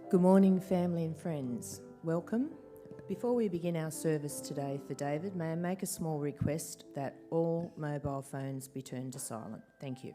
Good morning, family and friends. Welcome. Before we begin our service today for David, may I make a small request that all mobile phones be turned to silent. Thank you.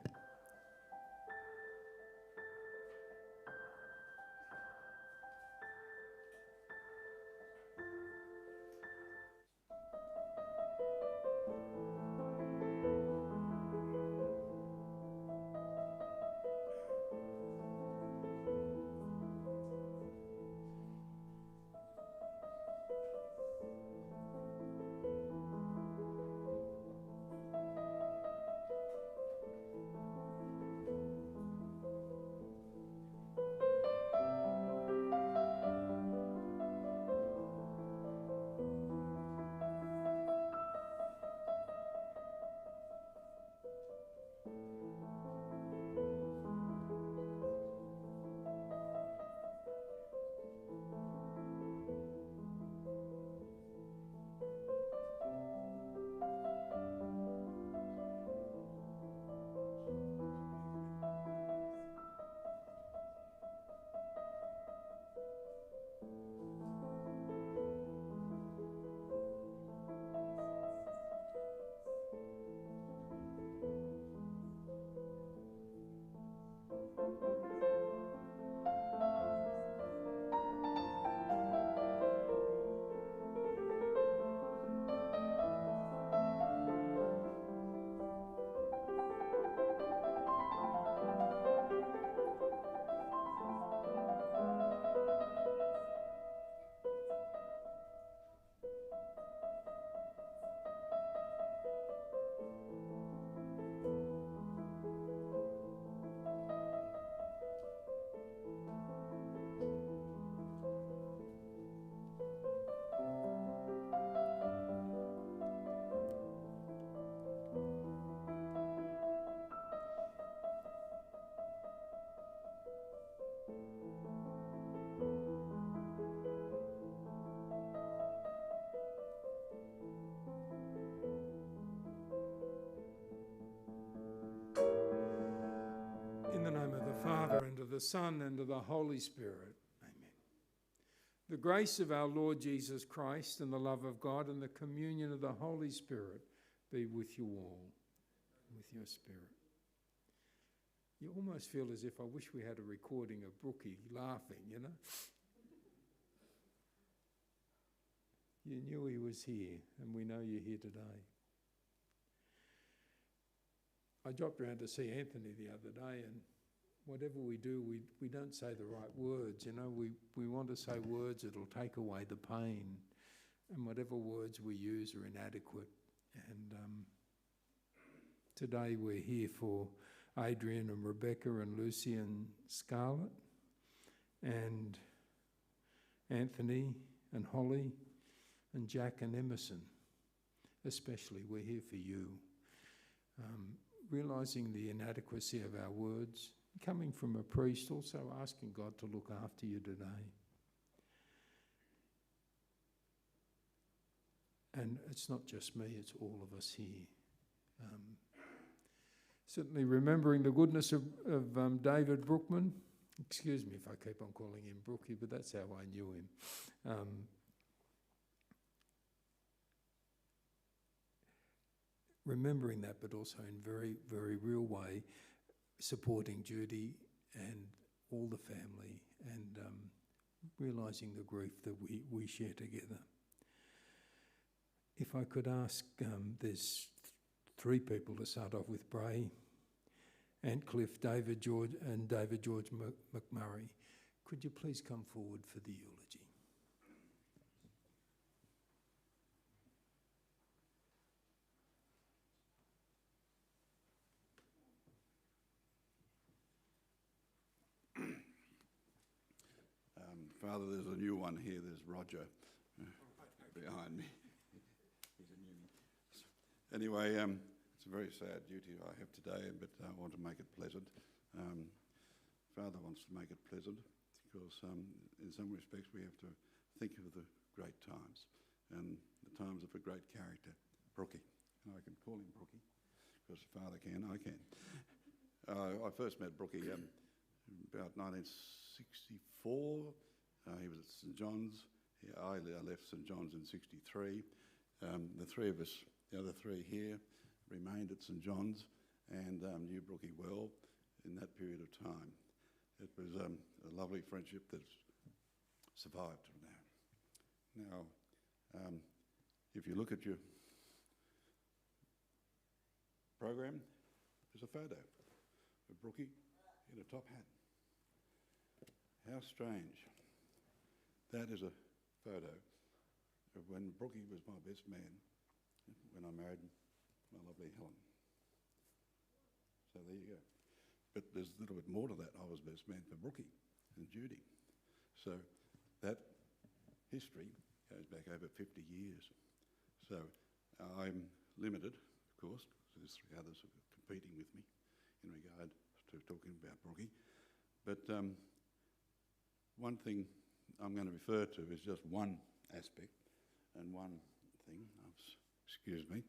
In the name of the Father, and of the Son, and of the Holy Spirit. Amen. The grace of our Lord Jesus Christ, and the love of God, and the communion of the Holy Spirit be with you all, with your spirit. You almost feel as if I wish we had a recording of Brookie laughing, you know. You knew he was here, and we know you're here today. I dropped around to see Anthony the other day, and whatever we do, we don't say the right words. You know, we want to say words that'll take away the pain, and whatever words we use are inadequate. And today we're here for Adrian and Rebecca and Lucy and Scarlett and Anthony and Holly and Jack and Emerson. Especially, we're here for you. Realising the inadequacy of our words, coming from a priest, also asking God to look after you today. And it's not just me, it's all of us here. Certainly remembering the goodness of David Brookman. Excuse me if I keep on calling him Brookie, but that's how I knew him. Remembering that, but also in very, very real way, supporting Judy and all the family, and realising the grief that we share together. If I could ask, there's three people to start off with: Bray, Antcliffe, David George McMurray. Could you please come forward for the eulogy? Father, there's a new one here. There's Roger behind me. He's a newbie. Anyway, it's a very sad duty I have today, but I want to make it pleasant. Father wants to make it pleasant because in some respects we have to think of the great times and the times of a great character, Brookie. And I can call him Brookie because Father can, I can. I first met Brookie about 1969 64. He was at St John's. I left St John's in 63. The three of us, the other three here, remained at St John's and knew Brookie well in that period of time. It was a lovely friendship that's survived till now. Now, if you look at your program, there's a photo of Brookie in a top hat. How strange. That is a photo of when Brookie was my best man, when I married my lovely Helen. So there you go. But there's a little bit more to that. I was best man for Brookie and Judy. So that history goes back over 50 years. So I'm limited, of course, because there's three others who are competing with me in regard to talking about Brookie. But one thing I'm going to refer to is just one aspect and one thing. Excuse me.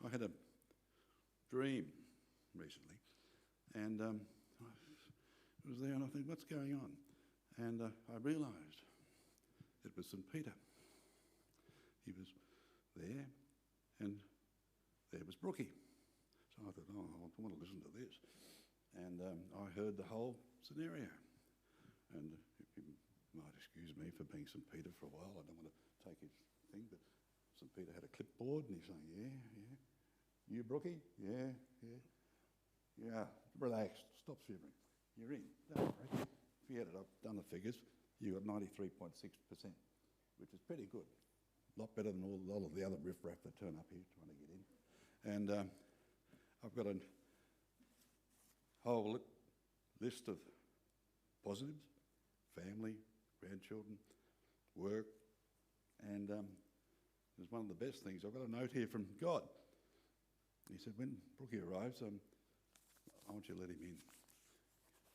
I had a dream recently, and I was there, and I think, what's going on? And I realised it was St Peter. He was there, and there was Brookie. So I thought, oh, I want to listen to this. And I heard the whole scenario. And you might excuse me for being St Peter for a while. I don't want to take his thing, but St Peter had a clipboard, and he's saying, yeah. You, Brookie? Yeah. Relax. Stop shivering. You're in. Don't worry. If you had it, I've done the figures. You got 93.6%, which is pretty good. A lot better than all of the other riffraff that turn up here trying to get in. And I've got a whole list of positives: family, grandchildren, work, and there's one of the best things. I've got a note here from God. He said, when Brookie arrives, I want you to let him in.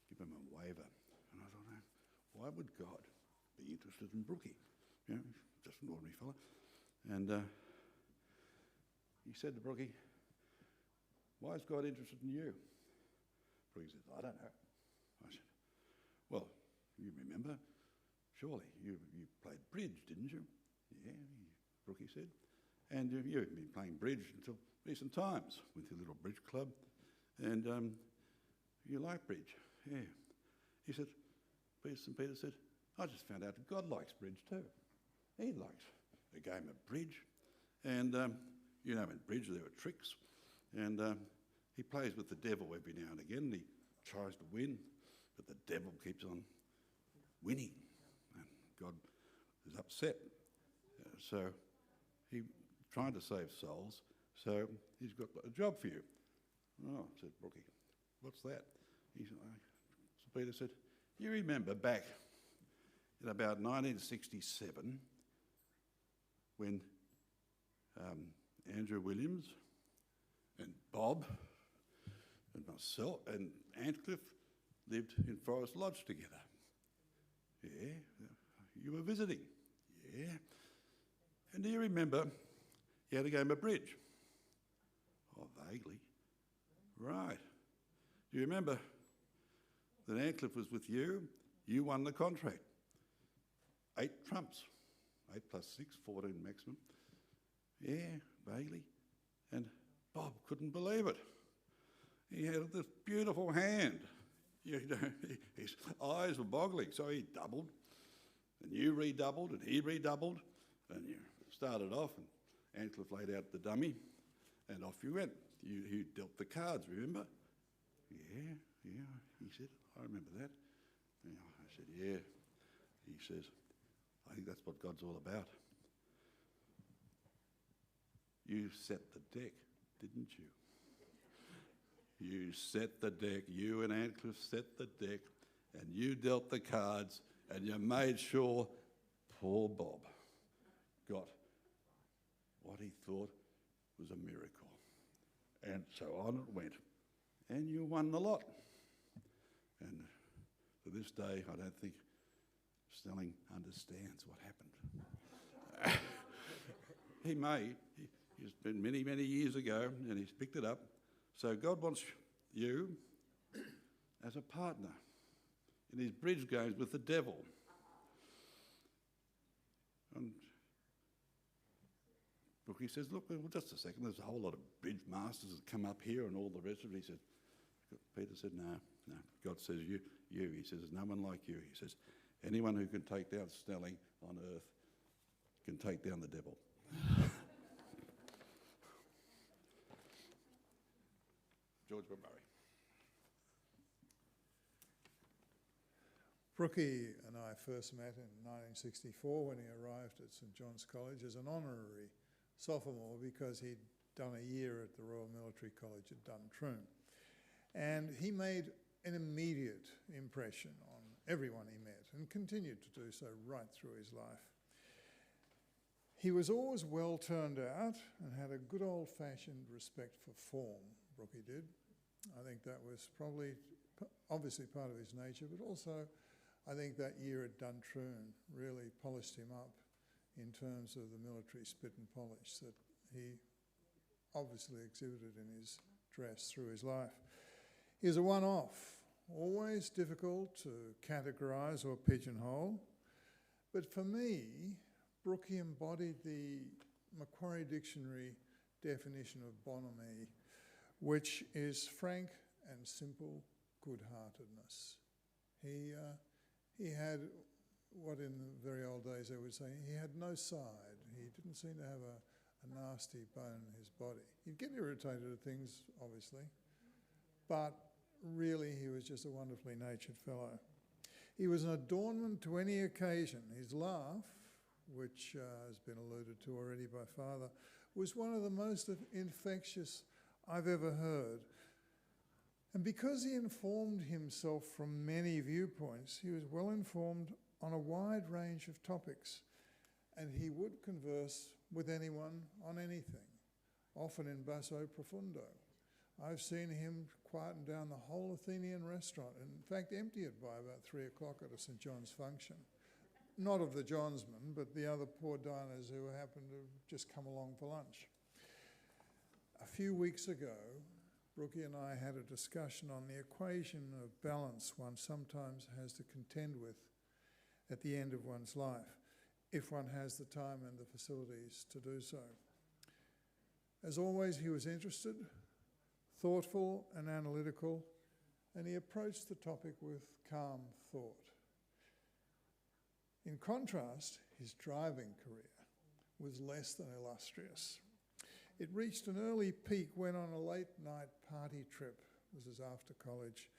Give him a waiver. And I thought, why would God be interested in Brookie? You know, just an ordinary fella. And he said to Brookie, why is God interested in you? Brookie said, I don't know. I said, well, you remember, surely you played bridge, didn't you? Yeah, Brookie said. And you've been playing bridge until recent times with your little bridge club, and you like bridge, yeah. He said, St Peter said, I just found out that God likes bridge too. He likes a game of bridge, and in bridge there are tricks, and he plays with the devil every now and again, and he tries to win, but the devil keeps on winning, and God is upset. So he trying to save souls, so he's got a job for you. Oh, said Brookie, what's that? St Peter said, you remember back in about 1967 when Andrew Williams and Bob and myself and Antcliffe lived in Forest Lodge together? Yeah, you were visiting. Yeah. And do you remember you had a game of bridge? Oh, vaguely. Right. Do you remember that Antcliffe was with you? You won the contract. 8 trumps. 8 plus 6, 14 maximum. Yeah, vaguely. And Bob couldn't believe it. He had this beautiful hand. You know, his eyes were boggling, so he doubled. And you redoubled, and he redoubled. And you started off, and Antcliffe laid out the dummy, and off you went. You dealt the cards, remember? Yeah, he said, I remember that. Yeah, I said, yeah. He says, I think that's what God's all about. You set the deck, didn't you? You set the deck, you and Antcliffe set the deck, and you dealt the cards, and you made sure poor Bob got what he thought was a miracle. And so on it went. And you won the lot. And to this day, I don't think Stelling understands what happened. He's been many, many years ago, and he's picked it up, So God wants you as a partner in his bridge games with the devil. And Brookie says, look, well, just a second, there's a whole lot of bridge masters that come up here and all the rest of it. He said, Peter said, no. God says, you. He says, there's no one like you. He says, anyone who can take down Snelling on earth can take down the devil. George Murray. Brookie and I first met in 1964 when he arrived at St John's College as an honorary sophomore because he'd done a year at the Royal Military College at Duntroon. And he made an immediate impression on everyone he met and continued to do so right through his life. He was always well turned out and had a good old-fashioned respect for form, Brookie did. I think that was probably obviously part of his nature, but also I think that year at Duntroon really polished him up in terms of the military spit and polish that he obviously exhibited in his dress through his life. He was a one-off, always difficult to categorise or pigeonhole, but for me, Brookie embodied the Macquarie Dictionary definition of bonhomie, which is frank and simple good-heartedness. He had what in the very old days they would say, he had no side. He didn't seem to have a nasty bone in his body. He'd get irritated at things, obviously, but really he was just a wonderfully natured fellow. He was an adornment to any occasion. His laugh, which has been alluded to already by Father, was one of the most infectious I've ever heard. And because he informed himself from many viewpoints, he was well informed on a wide range of topics, and he would converse with anyone on anything, often in basso profundo. I've seen him quieten down the whole Athenian restaurant, and in fact empty it by about 3 o'clock at a St John's function. Not of the Johnsmen, but the other poor diners who happened to just come along for lunch. A few weeks ago, Brookie and I had a discussion on the equation of balance one sometimes has to contend with at the end of one's life, if one has the time and the facilities to do so. As always, he was interested, thoughtful and analytical, and he approached the topic with calm thought. In contrast, his driving career was less than illustrious. It reached an early peak when on a late-night party trip, this is after college,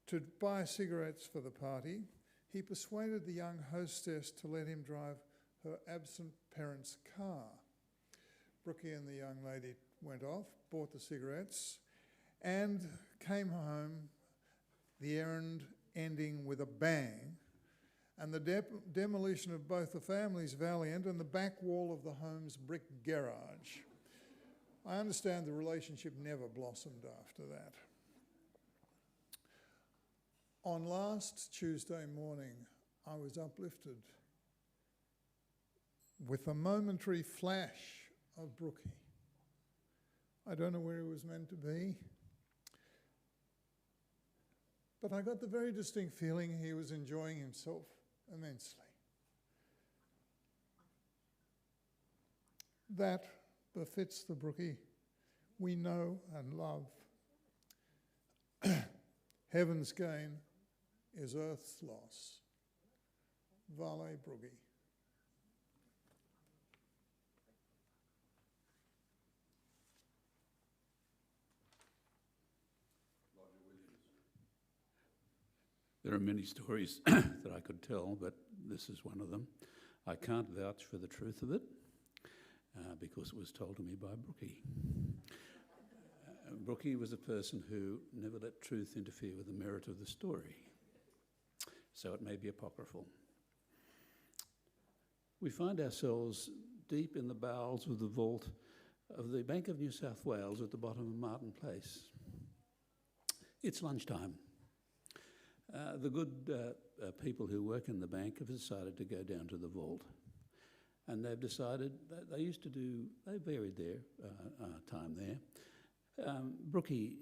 to buy cigarettes for the party, he persuaded the young hostess to let him drive her absent parents' car. Brookie and the young lady went off, bought the cigarettes, and came home, the errand ending with a bang, and the demolition of both the family's valiant and the back wall of the home's brick garage. I understand the relationship never blossomed after that. On last Tuesday morning, I was uplifted with a momentary flash of Brookie. I don't know where he was meant to be, but I got the very distinct feeling he was enjoying himself immensely. That befits the Brookie we know and love. Heaven's gain is earth's loss. Vale Brookie. There are many stories that I could tell, but this is one of them. I can't vouch for the truth of it because it was told to me by Brookie. Brookie was a person who never let truth interfere with the merit of the story, so it may be apocryphal. We find ourselves deep in the bowels of the vault of the Bank of New South Wales at the bottom of Martin Place. It's lunchtime. The good people who work in the bank have decided to go down to the vault. And they've decided, they varied their time there, Brookie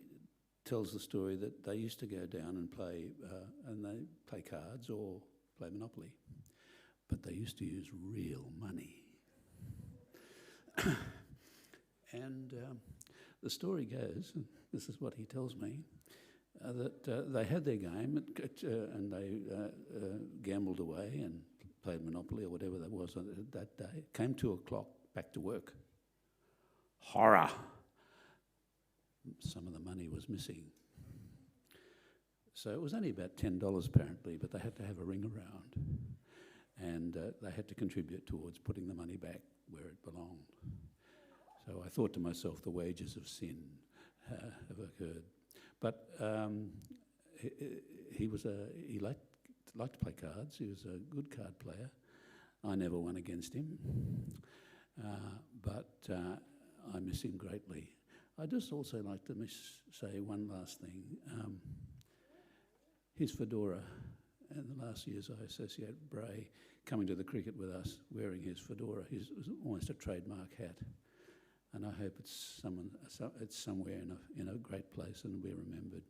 tells the story that they used to go down and they play cards or play Monopoly, but they used to use real money. And the story goes, and this is what he tells me, that they had their game and they gambled away and played Monopoly or whatever that was that day. Came 2 o'clock, back to work. Horror! Some of the money was missing. So it was only about $10 apparently, but they had to have a ring around. And they had to contribute towards putting the money back where it belonged. So I thought to myself, the wages of sin have occurred. But he liked to play cards. He was a good card player. I never won against him, but I miss him greatly. I'd just also like to say one last thing. His fedora, and the last years I associate Bray coming to the cricket with us wearing his fedora. It was almost a trademark hat. And I hope it's somewhere in a great place and we're remembered.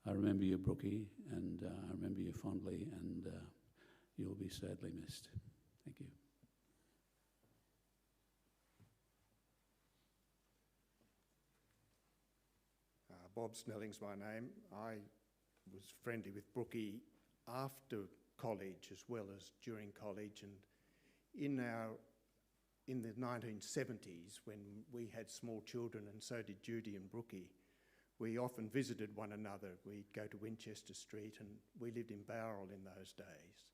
I remember you, Brookie, and I remember you fondly, and you'll be sadly missed. Thank you. Bob Snelling's my name. I was friendly with Brookie after college as well as during college, and in the 1970s, when we had small children, and so did Judy and Brookie, we often visited one another. We'd go to Winchester Street, and we lived in Bowral in those days.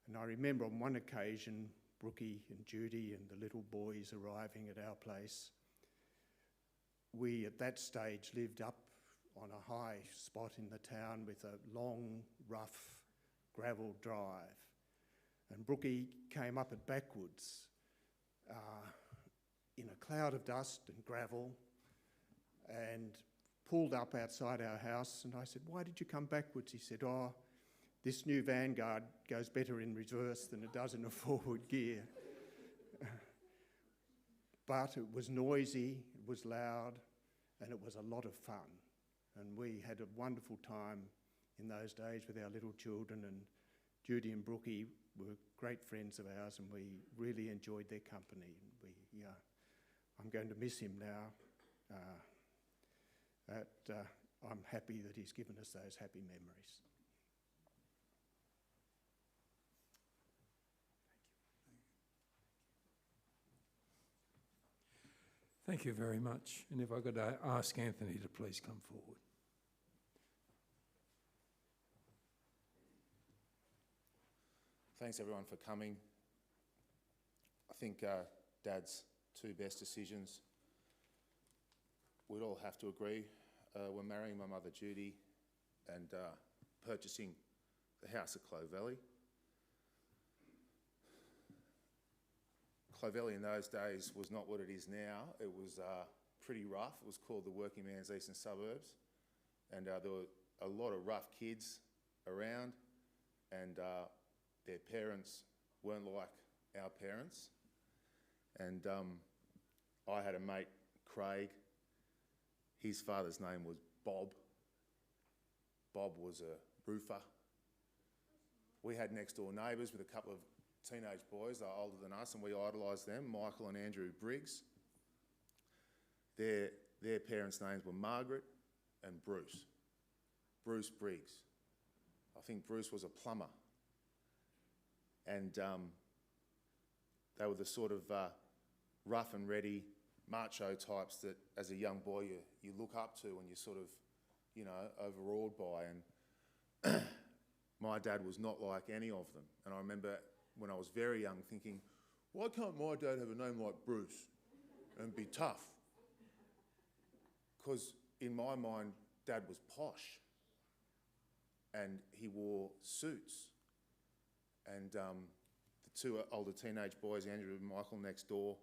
And I remember on one occasion, Brookie and Judy and the little boys arriving at our place. We, at that stage, lived up on a high spot in the town with a long, rough gravel drive. And Brookie came up it backwards in a cloud of dust and gravel and pulled up outside our house. And I said, "Why did you come backwards?" He said, "Oh, this new Vanguard goes better in reverse than it does in a forward gear." But it was noisy, it was loud, and it was a lot of fun. And we had a wonderful time in those days with our little children, and Judy and Brookie were great friends of ours, and we really enjoyed their company. I'm going to miss him now. I'm happy that he's given us those happy memories. Thank you very much. And if I could ask Anthony to please come forward. Thanks everyone for coming. I think Dad's two best decisions, we'd all have to agree, were marrying my mother Judy and purchasing the house at Clovelly. Clovelly in those days was not what it is now. It was pretty rough. It was called the working man's eastern suburbs, and there were a lot of rough kids around, and their parents weren't like our parents. And I had a mate, Craig. His father's name was Bob. Bob was a roofer. We had next door neighbours with a couple of teenage boys. They were older than us, and we idolised them, Michael and Andrew Briggs. Their parents' names were Margaret and Bruce. Bruce Briggs. I think Bruce was a plumber. And they were the sort of rough and ready macho types that as a young boy you look up to and you're sort of, overawed by. And my dad was not like any of them. And I remember when I was very young thinking, why can't my dad have a name like Bruce and be tough? Because in my mind, Dad was posh and he wore suits. And the two older teenage boys, Andrew and Michael, next door,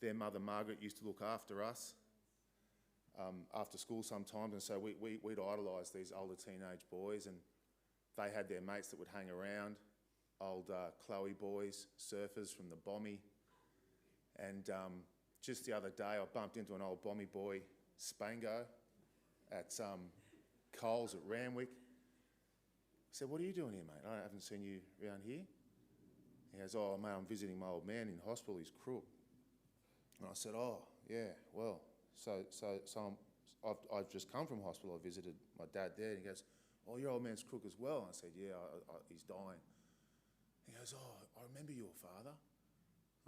their mother Margaret used to look after us after school sometimes, and so we'd idolise these older teenage boys, and they had their mates that would hang around, old Chloe boys, surfers from the Bommy. And just the other day I bumped into an old Bommy boy Spango, at Coles at Randwick. I said, what are you doing here, mate? I haven't seen you around here. He goes, oh, mate, I'm visiting my old man in hospital, he's crook. And I said, oh, yeah, well, I've just come from hospital, I visited my dad there. And he goes, oh, your old man's crook as well? And I said, yeah, he's dying. He goes, oh, I remember your father.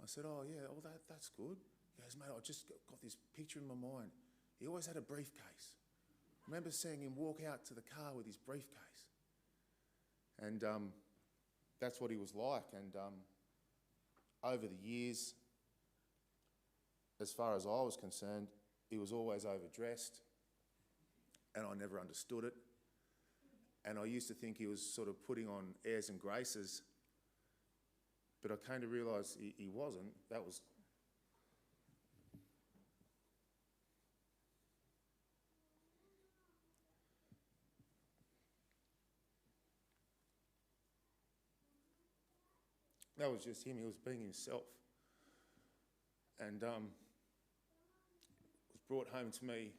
I said, oh, yeah, well, that's good. He goes, mate, I just got this picture in my mind. He always had a briefcase. I remember seeing him walk out to the car with his briefcase. And that's what he was like. And over the years, as far as I was concerned, he was always overdressed, and I never understood it. And I used to think he was sort of putting on airs and graces, but I came to realise he wasn't. That was just him. He was being himself. And was brought home to me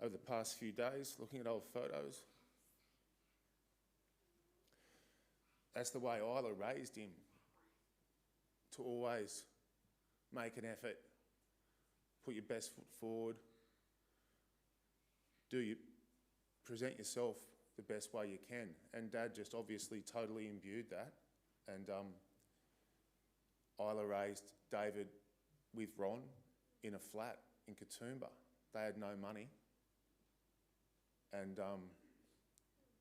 over the past few days, looking at old photos. That's the way Isla raised him, to always make an effort, put your best foot forward, present yourself the best way you can. And Dad just obviously totally imbued that. And Isla raised David with Ron in a flat in Katoomba. They had no money. And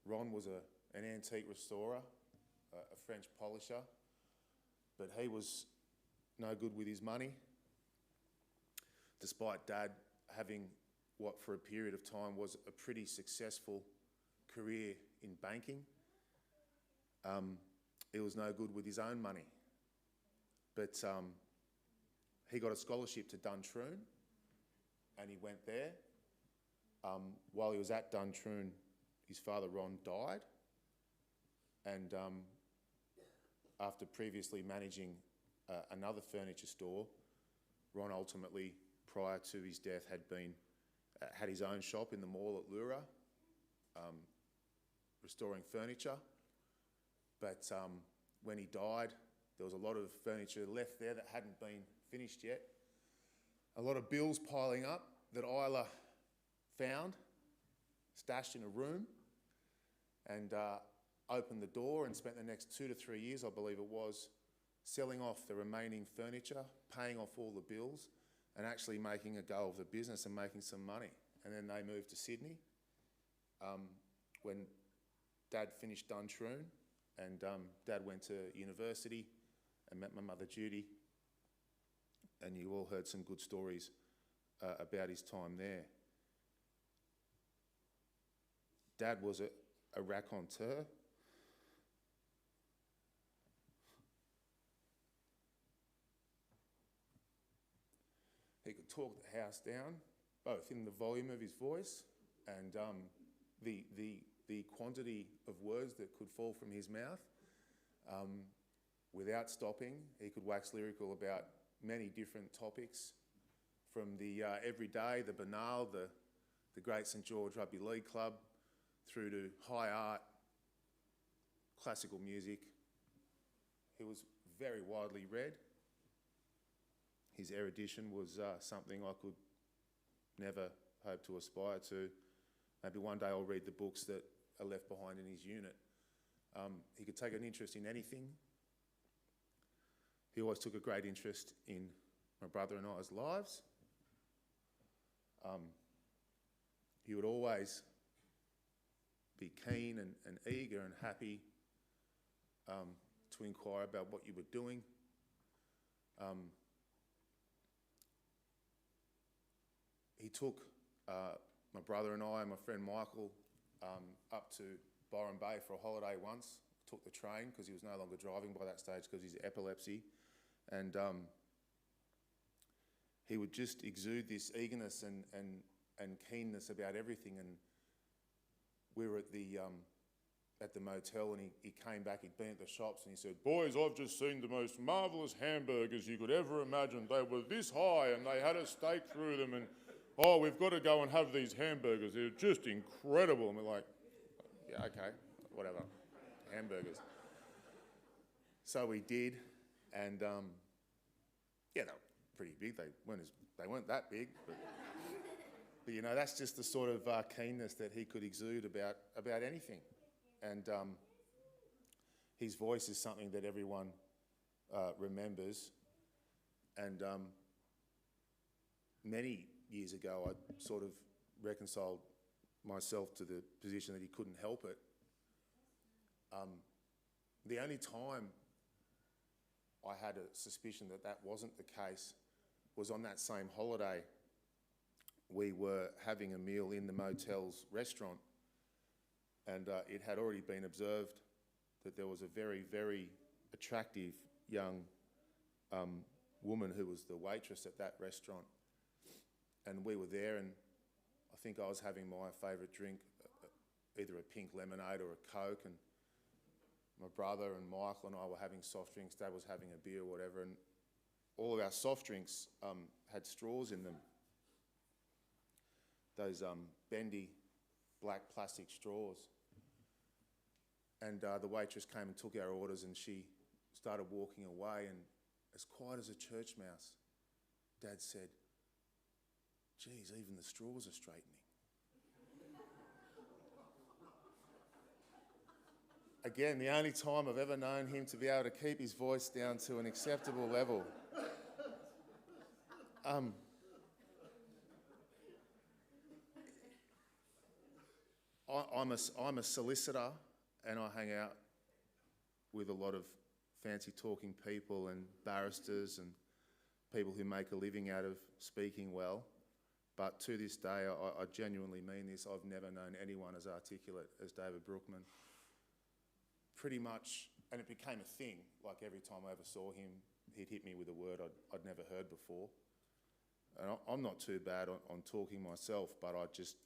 Ron was an antique restorer, a French polisher, but he was no good with his money, despite Dad having what for a period of time was a pretty successful career in banking. He was no good with his own money. But he got a scholarship to Duntroon, and he went there. While he was at Duntroon, his father Ron died, and after previously managing another furniture store, Ron ultimately, prior to his death, had his own shop in the mall at Lura, restoring furniture. But when he died, there was a lot of furniture left there that hadn't been finished yet. A lot of bills piling up that Isla found, stashed in a room, and opened the door and spent the next 2 to 3 years, I believe it was, selling off the remaining furniture, paying off all the bills, and actually making a go of the business and making some money. And then they moved to Sydney when Dad finished Duntroon, and Dad went to university and met my mother Judy, and you all heard some good stories about his time there. Dad was a raconteur. He could talk the house down, both in the volume of his voice and the quantity of words that could fall from his mouth. Without stopping, he could wax lyrical about many different topics, from the everyday, the banal, the Great St George Rugby League Club, through to high art, classical music. He was very widely read. His erudition was something I could never hope to aspire to. Maybe one day I'll read the books that are left behind in his unit. He could take an interest in anything. He always took a great interest in my brother and I's lives. He would always be keen and eager and happy to inquire about what you were doing. He took my brother and I and my friend Michael up to Byron Bay for a holiday once. Took the train because he was no longer driving by that stage because of his epilepsy. And he would just exude this eagerness and keenness about everything. And we were at the motel, and he came back, he'd been at the shops, and he said, "Boys, I've just seen the most marvellous hamburgers you could ever imagine. They were this high, and they had a steak through them, and oh, we've got to go and have these hamburgers. They're just incredible. And we're like, yeah, okay, whatever, hamburgers. So we did, and yeah, they were pretty big. They weren't that big, but you know, that's just the sort of keenness that he could exude about anything. And his voice is something that everyone remembers. And many years ago, I sort of reconciled myself to the position that he couldn't help it. The only time I had a suspicion that that wasn't the case was on that same holiday. We were having a meal in the motel's restaurant, and it had already been observed that there was a very, very attractive young woman who was the waitress at that restaurant. And we were there, and I think I was having my favourite drink, either a pink lemonade or a Coke, and my brother and Michael and I were having soft drinks. Dad was having a beer or whatever, and all of our soft drinks had straws in them. Those bendy black plastic straws. And the waitress came and took our orders, and she started walking away, and as quiet as a church mouse, Dad said, "Geez, even the straws are straightening." Again, the only time I've ever known him to be able to keep his voice down to an acceptable level. I'm a solicitor, and I hang out with a lot of fancy talking people and barristers and people who make a living out of speaking well. But to this day, I genuinely mean this, I've never known anyone as articulate as David Brookman. Pretty much, and it became a thing, like every time I ever saw him, he'd hit me with a word I'd never heard before. And I'm not too bad on talking myself, but I just,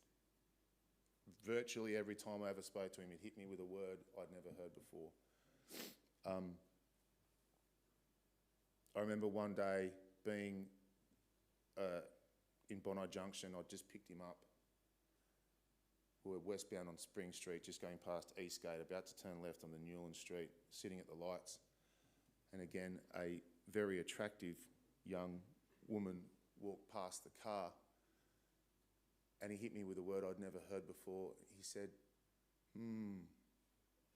virtually every time I ever spoke to him, he'd hit me with a word I'd never heard before. I remember one day being in Bondi Junction. I just picked him up. We were westbound on Spring Street, just going past Eastgate, about to turn left on the Newland Street, sitting at the lights. And again, a very attractive young woman walked past the car, and he hit me with a word I'd never heard before. He said,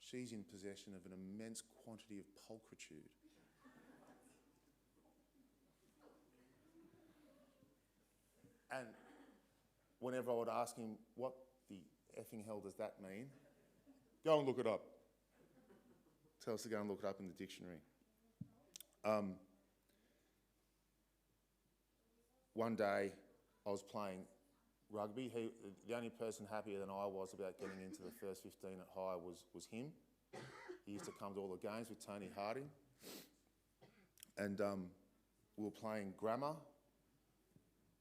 she's in possession of an immense quantity of pulchritude. And whenever I would ask him, what the effing hell does that mean? Go and look it up. Tell us to go and look it up in the dictionary. One day I was playing rugby. The only person happier than I was about getting into the first 15 at high was him. He used to come to all the games with Tony Harding. And we were playing grammar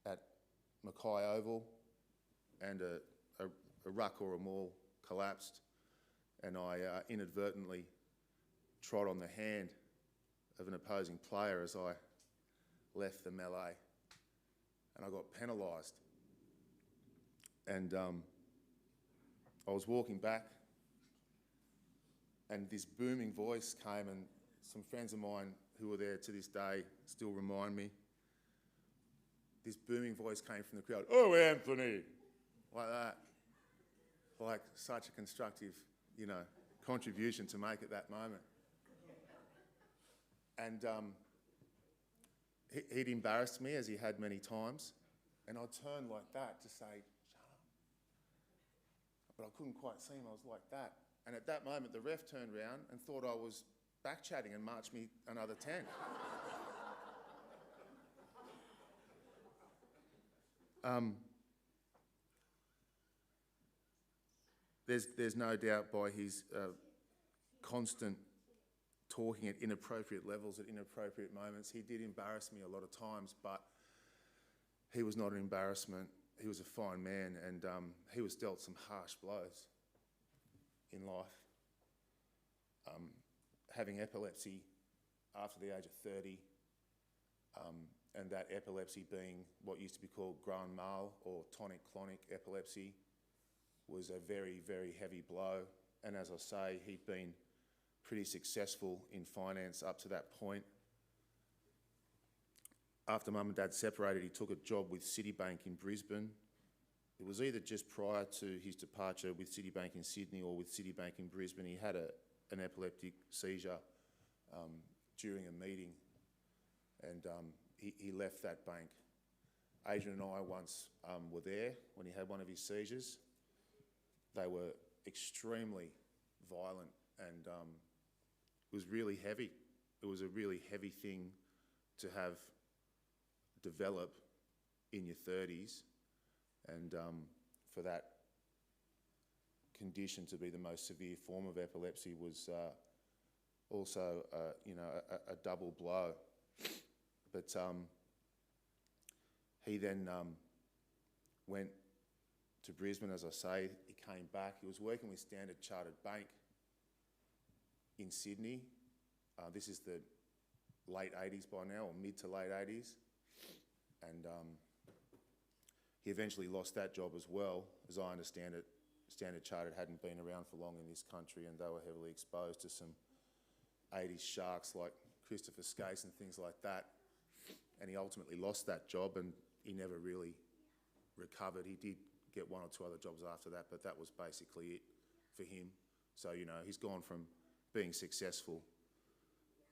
at Mackay Oval, and a ruck or a maul collapsed, and I inadvertently trod on the hand of an opposing player as I left the melee, and I got penalised. And I was walking back, and this booming voice came, and some friends of mine who were there to this day still remind me. This booming voice came from the crowd, "Oh, Anthony!" Like that. Like such a constructive, contribution to make at that moment. And he'd embarrassed me, as he had many times, and I'd turn like that to say, "Shut up." But I couldn't quite see him, I was like that. And at that moment, the ref turned round and thought I was back-chatting and marched me another 10. There's no doubt by his constant talking at inappropriate levels at inappropriate moments, he did embarrass me a lot of times, but he was not an embarrassment. He was a fine man, and he was dealt some harsh blows in life. Having epilepsy after the age of 30, and that epilepsy being what used to be called grand mal or tonic-clonic epilepsy was a very, very heavy blow. And as I say, he'd been pretty successful in finance up to that point. After Mum and Dad separated, he took a job with Citibank in Brisbane. It was either just prior to his departure with Citibank in Sydney or with Citibank in Brisbane. He had an epileptic seizure during a meeting, and he left that bank. Adrian and I once were there when he had one of his seizures. They were extremely violent, and it was really heavy. It was a really heavy thing to have develop in your 30s, and for that condition to be the most severe form of epilepsy was also, a double blow. But he then went to Brisbane, as I say. He came back. He was working with Standard Chartered Bank in Sydney. This is the late 80s by now, or mid to late 80s. And he eventually lost that job as well. As I understand it, Standard Chartered hadn't been around for long in this country, and they were heavily exposed to some 80s sharks like Christopher Skase and things like that. And he ultimately lost that job, and he never really recovered. He did get one or two other jobs after that, but that was basically it for him. So, he's gone from being successful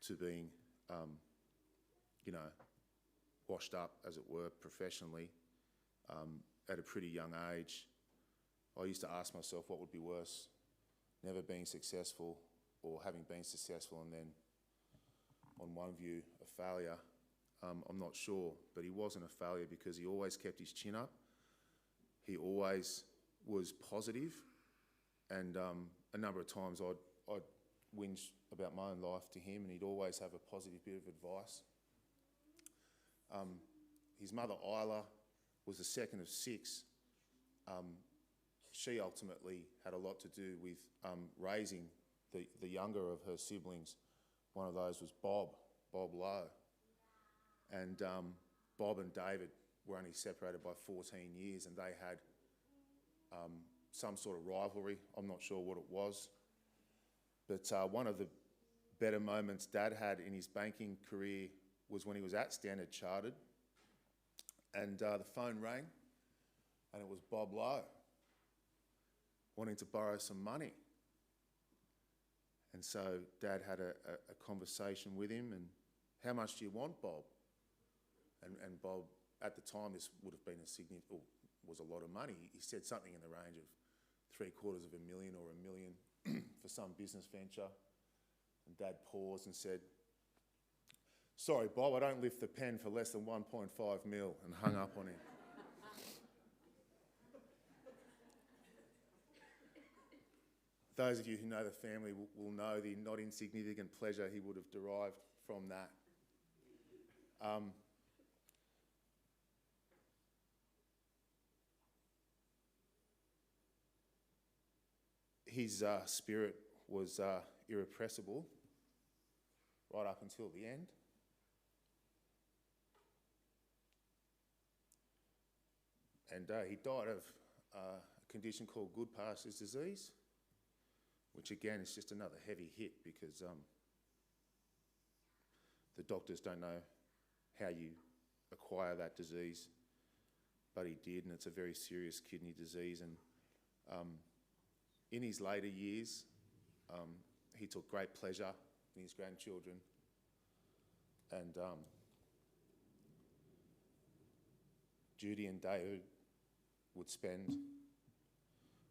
to being, washed up, as it were, professionally at a pretty young age. I used to ask myself what would be worse, never being successful or having been successful and then, on one view, a failure. I'm not sure, but he wasn't a failure because he always kept his chin up. He always was positive, and a number of times I'd whinge about my own life to him, and he'd always have a positive bit of advice. His mother, Isla, was the second of 6. She ultimately had a lot to do with raising the younger of her siblings. One of those was Bob Lowe. And Bob and David were only separated by 14 years, and they had some sort of rivalry. I'm not sure what it was. But one of the better moments Dad had in his banking career was when he was at Standard Chartered, and the phone rang, and it was Bob Lowe wanting to borrow some money. And so Dad had a conversation with him, and how much do you want, Bob? And Bob, at the time, this would have been was a lot of money. He said something in the range of $750,000 or $1 million for some business venture. And Dad paused and said, "Sorry, Bob, I don't lift the pen for less than 1.5 mil," and hung up on him. Those of you who know the family will know the not insignificant pleasure he would have derived from that. His spirit was irrepressible right up until the end. And he died of a condition called Goodpaster's disease, which again is just another heavy hit because the doctors don't know how you acquire that disease, but he did, and it's a very serious kidney disease. And in his later years, he took great pleasure in his grandchildren, and Judy and David would spend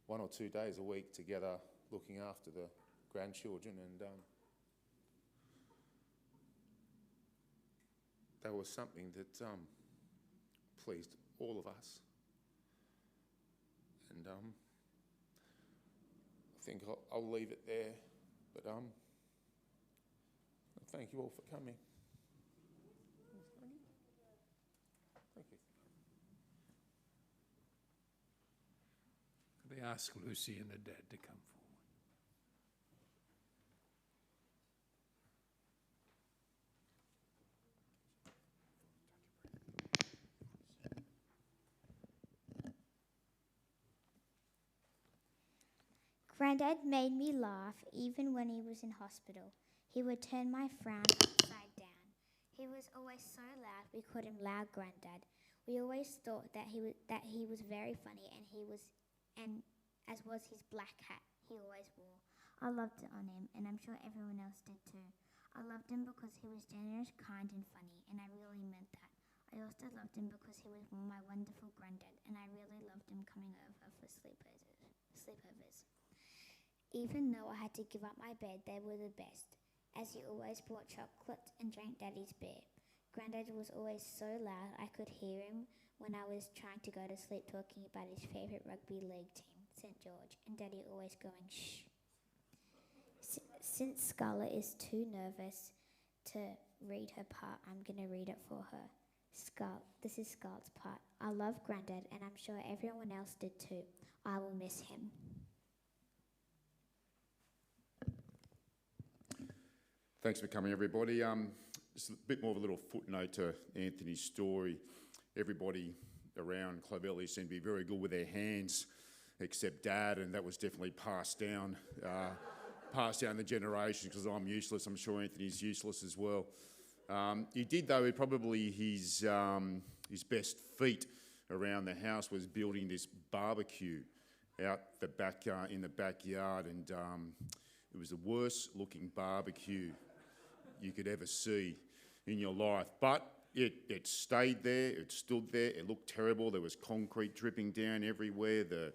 1 or 2 days a week together looking after the grandchildren, and that was something that pleased all of us. And I think I'll leave it there, but thank you all for coming. Thank you. Could I ask Lucy and the dad to come forward? Granddad made me laugh even when he was in hospital. He would turn my frown upside down. He was always so loud we called him Loud Granddad. We always thought that he was very funny, and as was his black hat he always wore. I loved it on him, and I'm sure everyone else did too. I loved him because he was generous, kind and funny, and I really meant that. I also loved him because he was my wonderful granddad, and I really loved him coming over for sleepovers. Even though I had to give up my bed, they were the best, as he always brought chocolate and drank Daddy's beer. Granddad was always so loud I could hear him when I was trying to go to sleep talking about his favourite rugby league team, St. George, and Daddy always going, shh. Since Scarlett is too nervous to read her part, I'm going to read it for her. This is Scarlett's part. I love Granddad, and I'm sure everyone else did too. I will miss him. Thanks for coming, everybody. Just a bit more of a little footnote to Anthony's story. Everybody around Clovelly seemed to be very good with their hands, except Dad, and that was definitely passed down the generations, because I'm useless. I'm sure Anthony's useless as well. He did, though, probably his best feat around the house was building this barbecue out the back in the backyard, and it was the worst looking barbecue you could ever see in your life. But it stayed there, it stood there, it looked terrible. There was concrete dripping down everywhere. The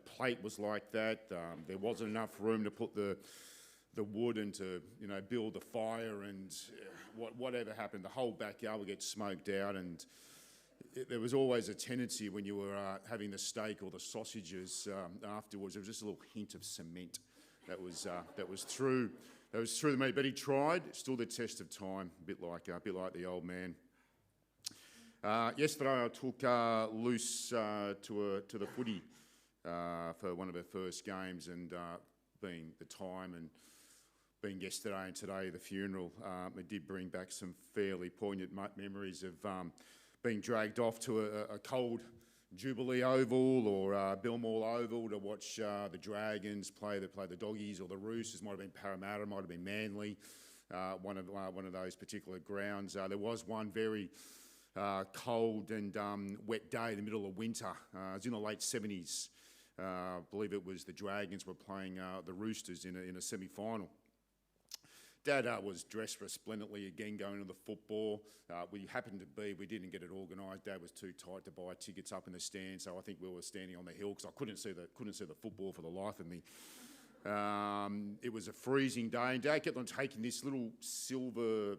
plate was like that. There wasn't enough room to put the wood and to build the fire, and whatever happened, the whole backyard would get smoked out. And there was always a tendency when you were having the steak or the sausages afterwards, there was just a little hint of cement that was through the meat. But he tried, stood the test of time, a bit like the old man. Yesterday I took Luce to the footy for one of her first games, and being the time and being yesterday and today the funeral, it did bring back some fairly poignant memories of being dragged off to a cold Jubilee Oval or Belmore Oval to watch the Dragons play the Doggies, or the Roosters. Might have been Parramatta, might have been Manly, one of those particular grounds. There was one very cold and wet day in the middle of winter. It was in the late 70s. I believe it was the Dragons were playing the Roosters in a semi-final. Dad was dressed resplendently again, going to the football. We didn't get it organised. Dad was too tight to buy tickets up in the stand, so I think we were standing on the hill because I couldn't see the football for the life of me. It was a freezing day, and Dad kept on taking this little silver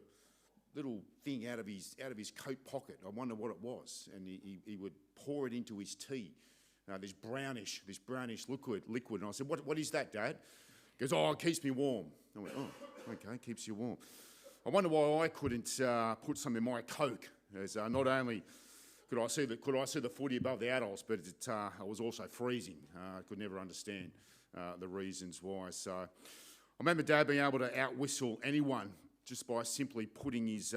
thing out of his coat pocket. I wonder what it was, and he would pour it into his tea. This brownish liquid. And I said, "What is that, Dad?" He goes, "Oh, it keeps me warm." I went, "Oh, okay, keeps you warm." I wonder why I couldn't put some in my Coke. As not only could I see the footy above the adults, but I was also freezing. I could never understand the reasons why. So I remember Dad being able to outwhistle anyone just by simply putting his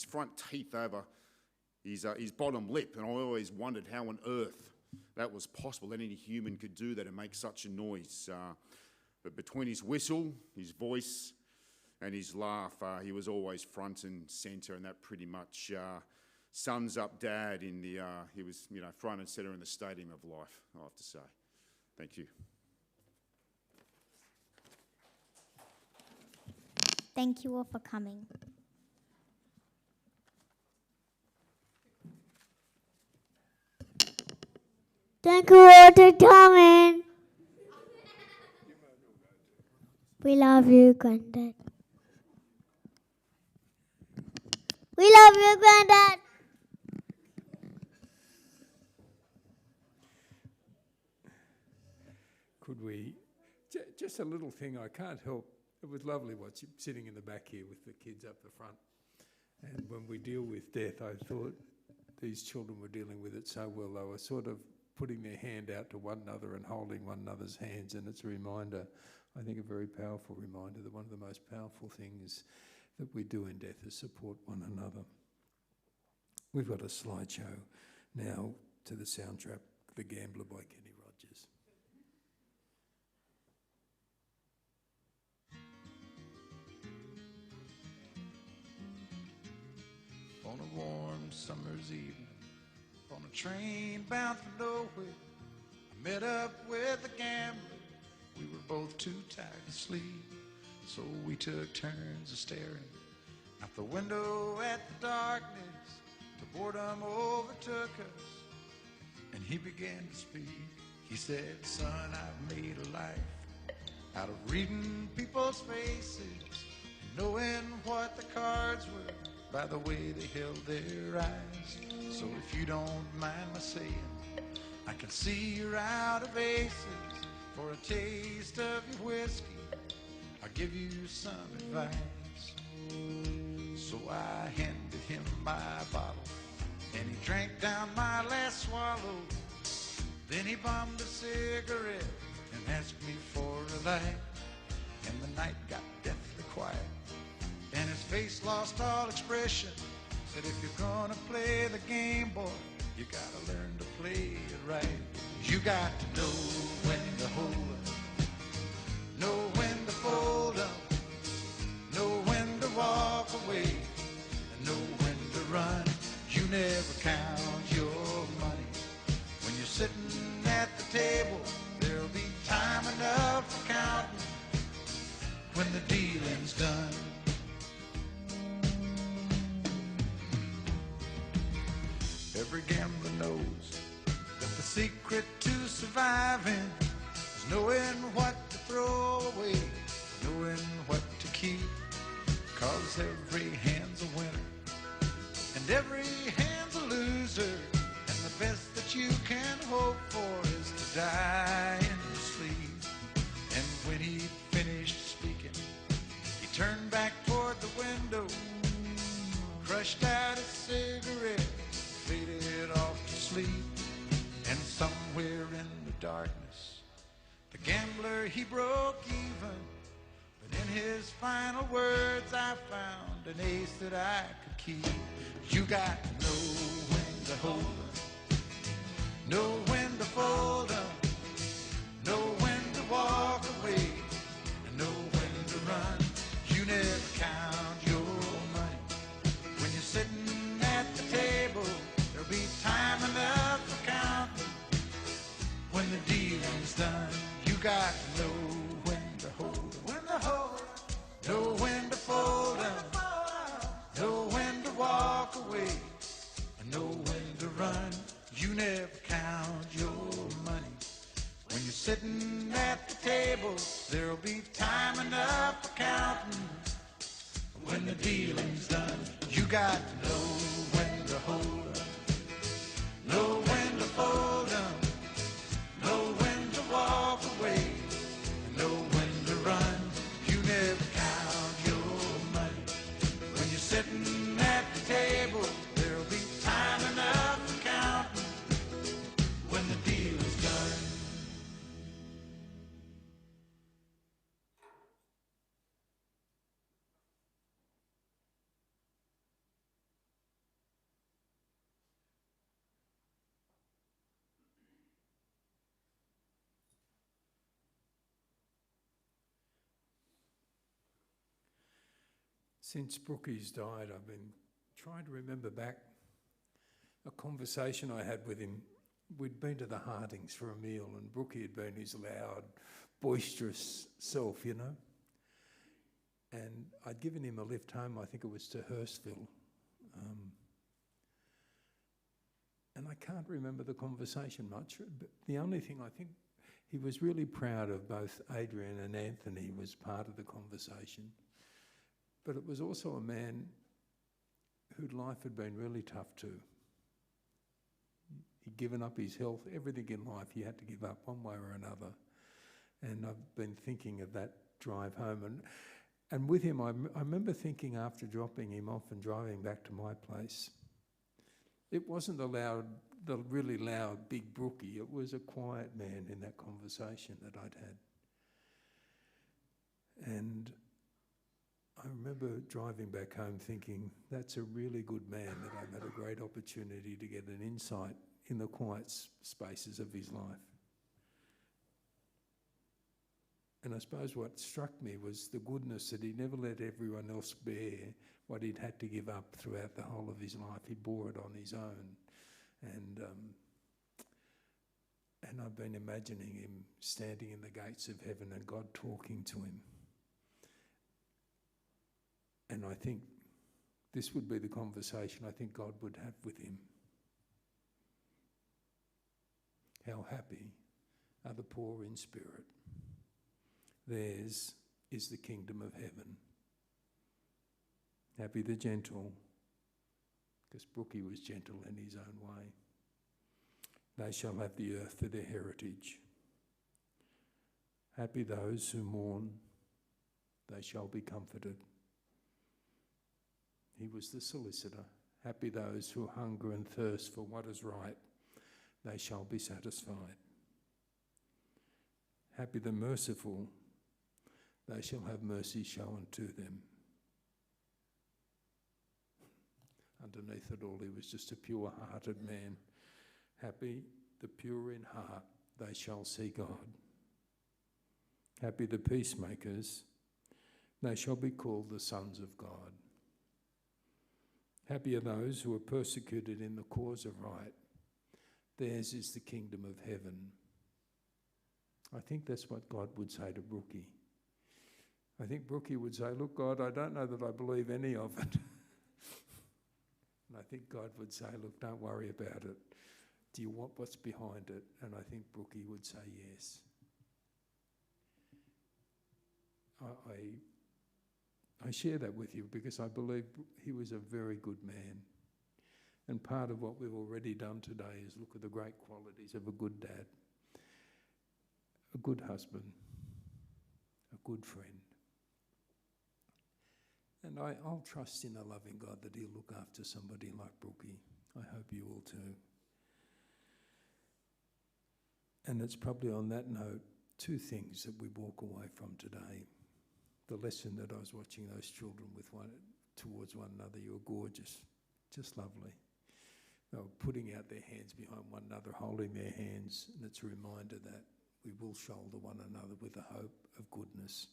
front teeth over his bottom lip, and I always wondered how on earth that was possible, that any human could do that and make such a noise. But between his whistle, his voice, and his laugh, he was always front and centre, and that pretty much sums up Dad. He was front and centre in the stadium of life, I have to say. Thank you. Thank you all for coming. Thank you all for coming. We love you, Granddad. We love you, Granddad. Could we, just a little thing, I can't help, it was lovely sitting in the back here with the kids up the front. And when we deal with death, I thought these children were dealing with it so well. They were sort of putting their hand out to one another and holding one another's hands, and it's a reminder, I think a very powerful reminder, that one of the most powerful things that we do in death is support one another. We've got a slideshow now to the soundtrack, The Gambler by Kenny Rogers. on a warm summer's evening, on a train bound for nowhere. I met up with a gambler. We were both too tired to sleep, so we took turns of staring out the window at the darkness. The boredom overtook us, and he began to speak. He said, son, I've made a life out of reading people's faces and knowing what the cards were by the way they held their eyes. So if you don't mind my saying, I can see you're out of aces. For a taste of your whiskey, I'll give you some advice. So I handed him my bottle, and he drank down my last swallow. Then he bummed a cigarette and asked me for a light. And the night got deathly quiet, and his face lost all expression. Said, if you're gonna play the game, boy, you gotta learn to play it right. You got to know when to hold up, know when to fold up, know when to walk away, and know when to run. You never count your money when you're sitting at the table. There'll be time enough for counting when the dealing's done. Every gambler knows that the secret to surviving is knowing what to throw away, knowing what to keep. 'Cause every hand's a winner and every hand's a loser, and the best that you can hope for is to die in your sleep. And when he finished speaking, he turned back toward the window, crushed out his cigarette, faded off to sleep. And somewhere in the darkness, the gambler, he broke even. But in his final words, I found an ace that I could keep. You got to know when to hold up, know when to fold up, know when to walk away, and know when to run. You never count your money when you're sitting at the table. There'll be time enough for counting when the dealing's done. You got to know when to hold up, know when to fold up, know when to walk away, and know when to run. You never count your money when you're sitting at the table. There'll be time enough for counting when the dealing's done. You got to know when to hold up, know when to fold up, know when to walk away, and know when to run. You never count your money when you're sitting at the table. There'll be time enough for counting when the deal is done. Since Brookie's died, I've been trying to remember back a conversation I had with him. We'd been to the Hardings for a meal, and Brookie had been his loud, boisterous self, you know. And I'd given him a lift home, I think it was to Hurstville. And I can't remember the conversation much, but the only thing I think, he was really proud of both Adrian and Anthony was part of the conversation. But it was also a man whose life had been really tough too. He'd given up his health, everything in life he had to give up one way or another. And I've been thinking of that drive home. And with him, I remember thinking after dropping him off and driving back to my place, it wasn't the really loud, big Brookie. It was a quiet man in that conversation that I'd had. And I remember driving back home thinking, that's a really good man that I've had a great opportunity to get an insight in the quiet spaces of his life. And I suppose what struck me was the goodness that he never let everyone else bear what he'd had to give up throughout the whole of his life. He bore it on his own. And I've been imagining him standing in the gates of heaven and God talking to him. And I think this would be the conversation I think God would have with him. How happy are the poor in spirit? Theirs is the kingdom of heaven. Happy the gentle, because Brookie was gentle in his own way. They shall have the earth for their heritage. Happy those who mourn, they shall be comforted. He was the solicitor. Happy those who hunger and thirst for what is right, they shall be satisfied. Happy the merciful, they shall have mercy shown to them. Underneath it all, he was just a pure-hearted man. Happy the pure in heart, they shall see God. Happy the peacemakers, they shall be called the sons of God. Happy are those who are persecuted in the cause of right. Theirs is the kingdom of heaven. I think that's what God would say to Brookie. I think Brookie would say, look, God, I don't know that I believe any of it. And I think God would say, look, don't worry about it. Do you want what's behind it? And I think Brookie would say yes. I share that with you because I believe he was a very good man. And part of what we've already done today is look at the great qualities of a good dad, a good husband, a good friend. And I'll trust in a loving God that he'll look after somebody like Brookie. I hope you will too. And it's probably on that note, two things that we walk away from today. The lesson that I was watching those children with towards one another, you were gorgeous, just lovely. They were putting out their hands behind one another, holding their hands, and it's a reminder that we will shoulder one another with the hope of goodness.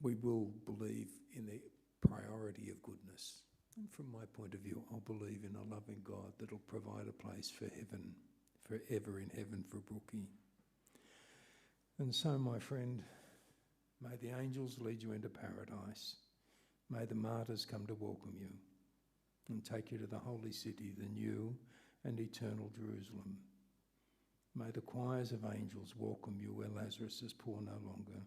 We will believe in the priority of goodness. And from my point of view, I'll believe in a loving God that'll provide a place for heaven, forever in heaven for Brookie. And so, my friend, may the angels lead you into paradise. May the martyrs come to welcome you and take you to the holy city, the new and eternal Jerusalem. May the choirs of angels welcome you where Lazarus is poor no longer.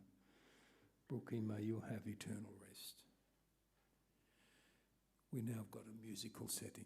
Brookie, may you have eternal rest. We now have got a musical setting.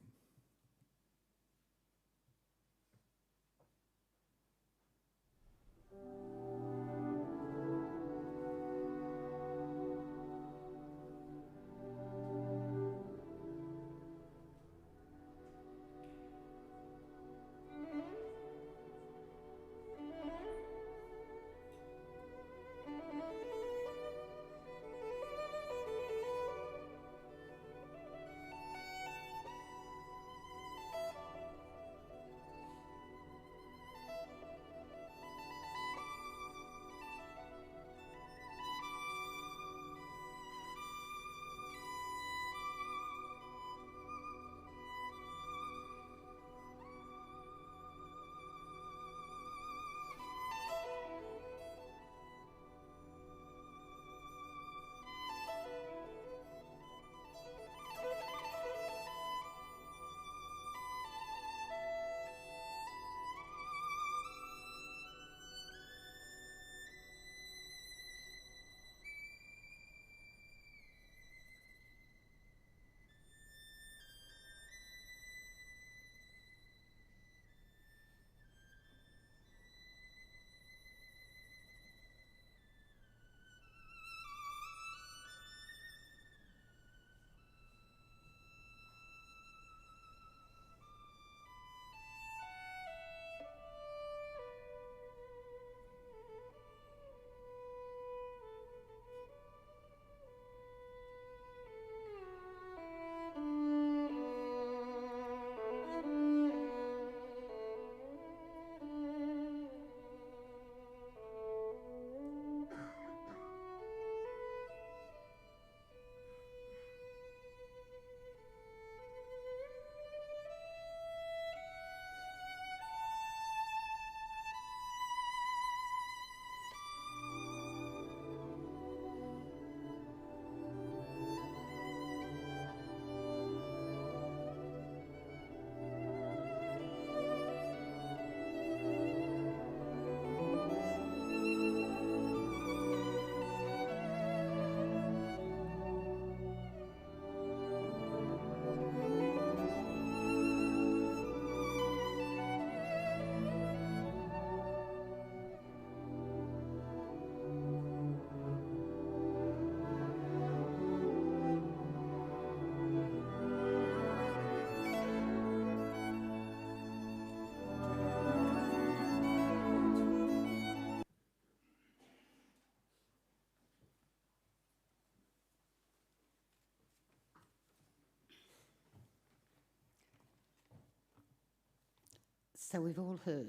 So we've all heard,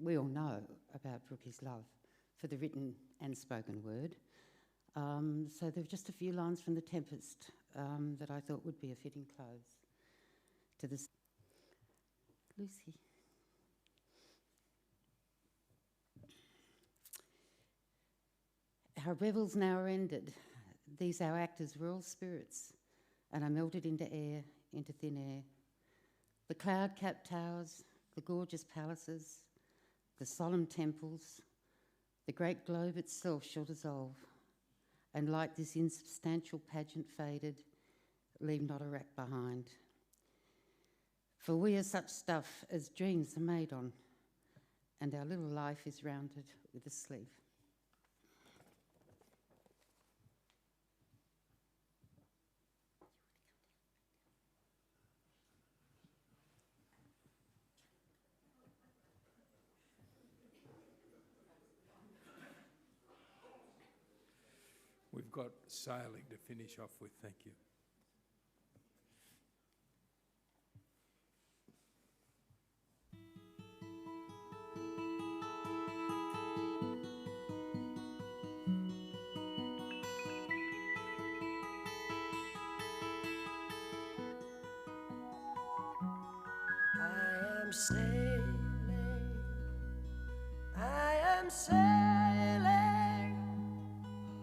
we all know about Brookie's love for the written and spoken word. So there are just a few lines from The Tempest that I thought would be a fitting close to this. Lucy. Our revels now are ended. These our actors were all spirits and are melted into air, into thin air. The cloud-capped towers, the gorgeous palaces, the solemn temples, the great globe itself shall dissolve, and like this insubstantial pageant faded, leave not a rack behind. For we are such stuff as dreams are made on, and our little life is rounded with a sleeve. We've got sailing to finish off with. Thank you. I am sailing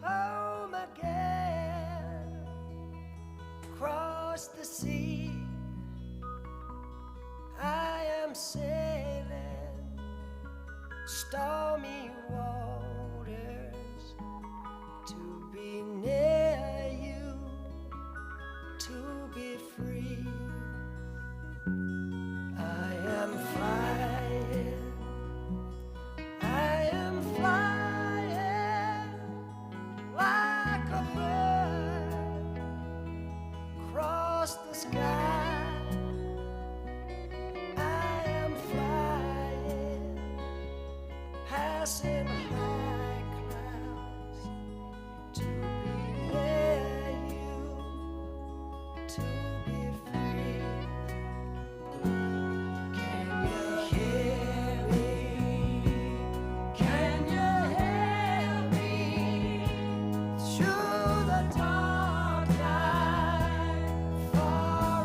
home again, across the sea. I am sailing stormy waters to be near you, to be free. I am flying, I am flying like a bird across the sky. I am flying, passing high clouds to be near you, to be free. Can you hear me? Can you hear me? Through the dark night, far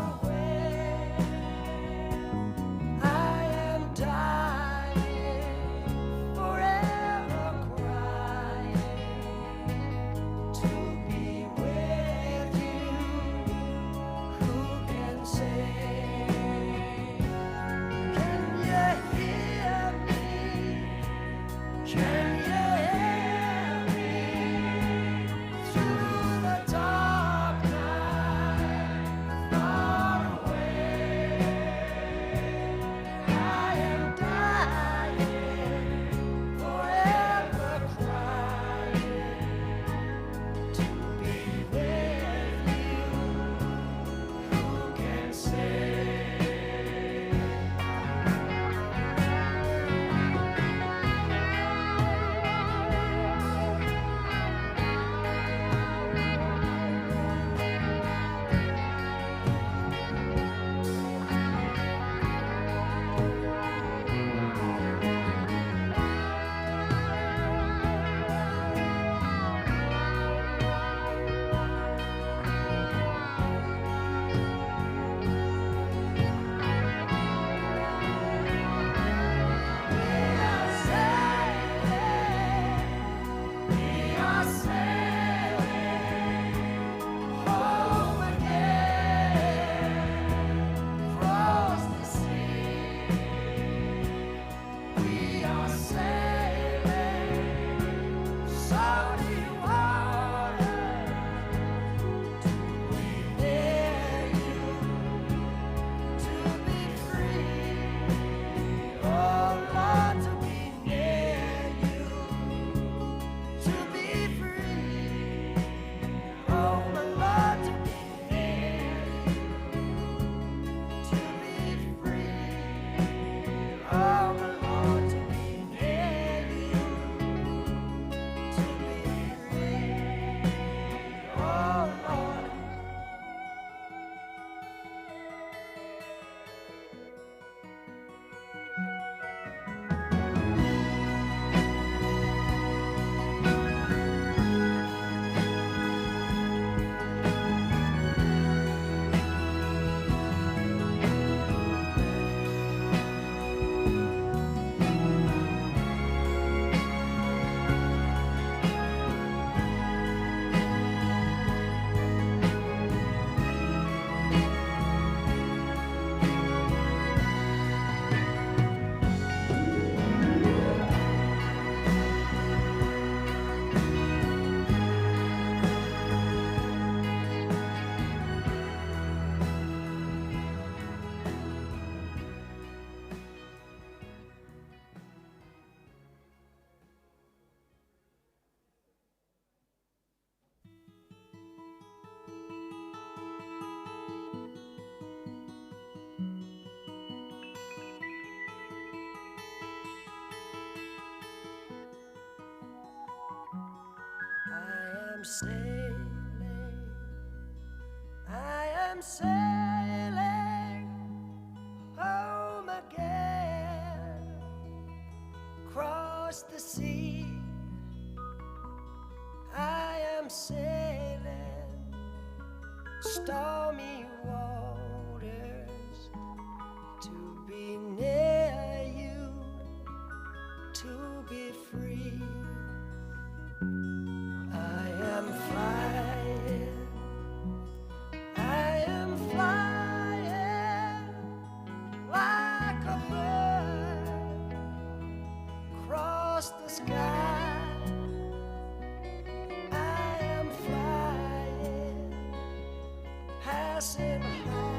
I am sailing home again, across the sea. I am sailing stormy waters to be near you, to be free. I am flying, I am flying like a bird across the sky. I am flying, passing high.